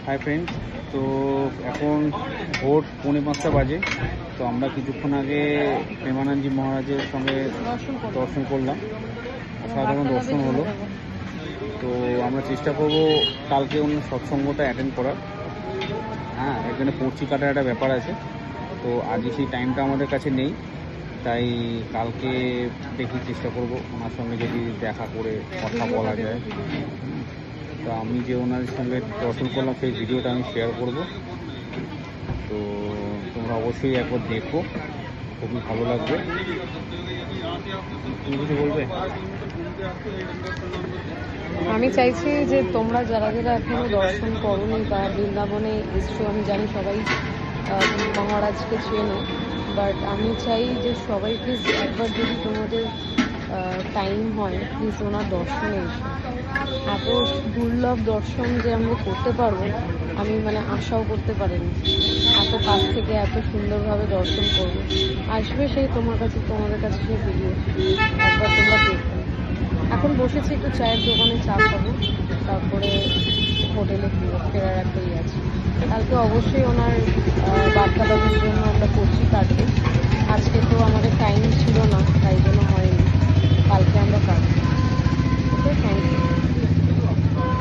Hi friends, তো এখন ভোর 4:45 বাজে। তো আমরা কিছুক্ষণ আগে প্রেমানন্দজি মহারাজের সঙ্গে দর্শন করলাম, সাধারণ দর্শন হলো। তো আমরা চেষ্টা করব কালকে ওনার সৎসঙ্গটা অ্যাটেন্ড করার। হ্যাঁ, এখানে পর্চি কাটার একটা ব্যাপার আছে, তো আজকে সেই টাইমটা আমাদের কাছে নেই, তাই কালকে দেখি চেষ্টা করব ওনার সঙ্গে যদি দেখা করে কথা বলা যায়। তো আমি যে ওনার সঙ্গে দর্শন করলাম সেই ভিডিওটা আমি শেয়ার করব, তো তোমরা অবশ্যই একবার দেখো, খুবই ভালো লাগবে। তুমি কিছু বলবে? আমি চাইছি যে তোমরা যারা যারা এখনো দর্শন করোনি বা বৃন্দাবনে এসছো, আমি জানি সবাই মহারাজকে চেনো, বাট আমি চাই যে সবাই প্লিজ একবার যদি তোমাদের টাইম হয় প্লিজ ওনার দর্শনে এসো। এত দুর্লভ দর্শন যে আমরা করতে পারবো আমি আশাও করতে পারিনি। এত কাছ থেকে এত সুন্দরভাবে দর্শন করবো, আসবে সেই তোমাদের কাছে সেই ভিডিও একবার তোমরা দেখবে। এখন বসেছি একটু চায়ের দোকানে, চা খাবো, তারপরে হোটেলে ফেরার একটাই আছে। কালকে অবশ্যই ওনার বার্তালাপের জন্য আমরা করছি কাটবো।